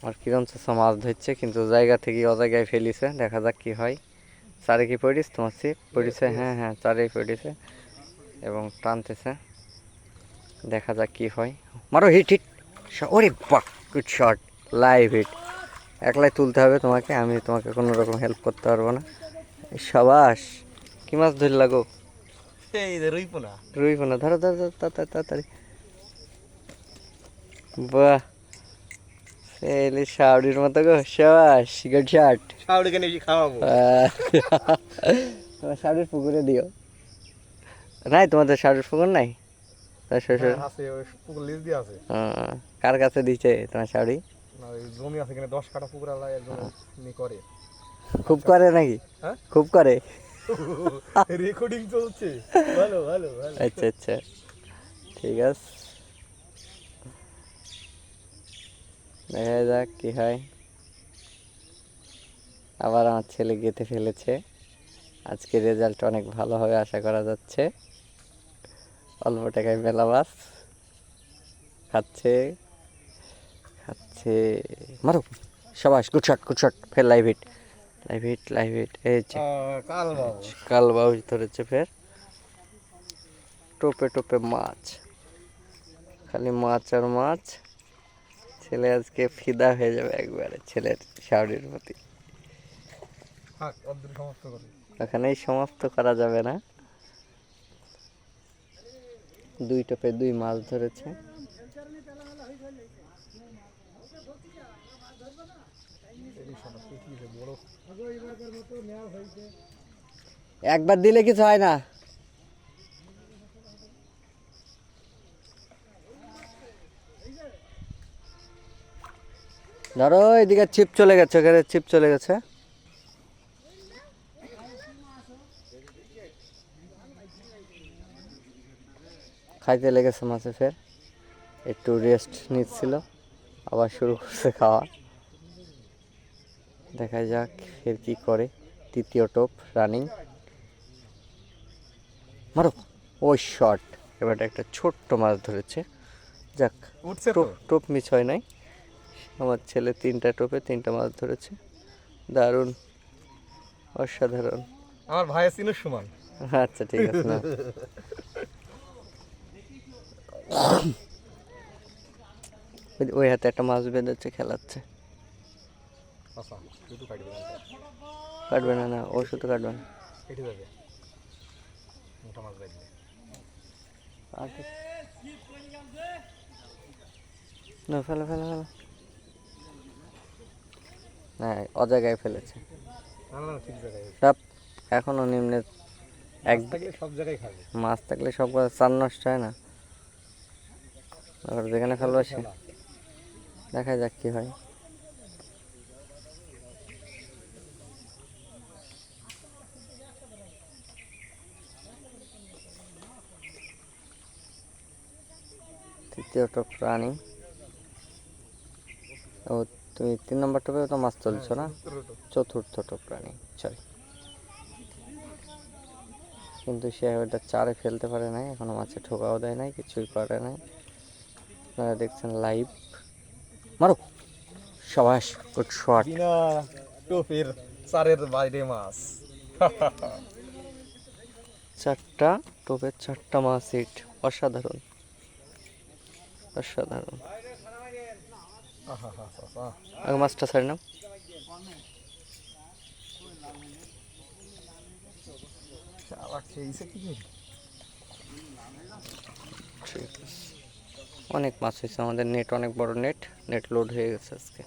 আর কিরম চাষা মাছ ধরছে, কিন্তু জায়গা থেকে অজায়গায় ফেলিছে। দেখা যাক কি হয়। চারে কি পড়িস তোমার ছিপ পড়িছে? হ্যাঁ হ্যাঁ, চারেই পড়িছে এবং টানতেছে। দেখা যাক কি হয়। মারো, হিট হিট। ওরে বাহ, গুড শট, লাইভ হিট। একলাই তুলতে হবে তোমাকে, আমি তোমাকে কোনো রকম হেল্প করতে পারবো না। সাবাস, কি মাছ ধরে লাগো? রুই পোনা, ধরো ধরো ধরো, তাড়াতাড়ি। বাহ, এলি শাওড়ির মতো গো, সাবাস, গুড শট। শাওড়িকে নিয়ে খাওয়াবো। তোমার শাওড়ির পুকুরে দিও। নাই তোমাদের শাওড়ির পুকুর নাই? তার শ্বশুর আছে, ওই পুকুর লিজ দিয়ে আছে। কার কাছে দিচ্ছে তোমার শাওড়ি? না, ওই জমি আছে এখানে 10 কাঠা পুকুর আলাদা একজন করে। খুব করে নাকি? হ্যাঁ, খুব করে। রেকর্ডিং চলছে। ভালো ভালো ভালো। আচ্ছা আচ্ছা, ঠিক আছে, দেখা যাক কি হয়। আবার আমার ছেলে গেঁথে ফেলেছে। আজকে রেজাল্ট অনেক ভালো হবে আশা করা যাচ্ছে। অল্প টাকায় মেলা মাছ খাচ্ছে খাচ্ছে। মারো, সাবাস, গুড শট গুড শট। ফের live hit, live hit, live hit. এই যে কাল বাউস ধরেছে ফের। টোপে টোপে মাছ, খালি মাছ আর মাছ। ছেলে আজকে ফিদা হয়ে যাবে একবারে ছেলের শাওড়ির প্রতি। ওখানেই সমাপ্ত করা যাবে না। 2 টোপে 2 মাছ ধরেছে। একবার দিলে কিছু হয় না। ধরো, এদিকে ছিপ চলে গেছে, ওখানে ছিপ চলে গেছে। খাইতে লেগেছে মাছে ফের, একটু রেস্ট নিচ্ছিল, আবার শুরু করছে খাওয়া। দেখা যাক ফের কি করে। তৃতীয় টোপ রানিং। মারো, ওই শট। এবার একটা ছোট্ট মাছ ধরেছে। যাক, টোপ টোপ মিস হয় নাই। আমার ছেলে 3টা টোপে 3টা মাছ ধরেছে। দারুণ, অসাধারণ। আমার ভাইয়ের চিনের সমান। আচ্ছা ঠিক আছে না। ওই হাতে একটা মাছ বেঁধেছে, খেলাচ্ছে। কাটবে না, না ও শুধু কাটবে না। না, ফেলো ফেলো ফেলো। হ্যাঁ, অজায়গায় ফেলেছে সব। এখনো নিম্নে সব জায়গায় খাবে। মাছ থাকলে সব চার নষ্ট হয় না। আবার যেখানে ফেলবো সে, দেখা যাক কি হয়। তৃতীয় টোপ রানিং। ও, তুমি 3 নম্বর টোপে তো মাছ তুলছো না? চতুর্থ টোপ রানিং, সরি। কিন্তু সে ওটা চারে ফেলতে পারে নাই, এখনো মাছে ঠোকাও দেয় নাই, কিছুই করে নাই। আপনারা দেখছেন লাইভ। মারো, সাবাস, গুড শট। বিনা টোপের চারের বাইরে মাছ। 4টা টোপের 4টা মাছ হিট। অসাধারণ, অসাধারণ। আগে মাছটা ছাড়ি নাও। ঠিক আছে, অনেক মাছ হয়েছে আমাদের। নেট অনেক বড় নেট লোড হয়ে গেছে আজকে।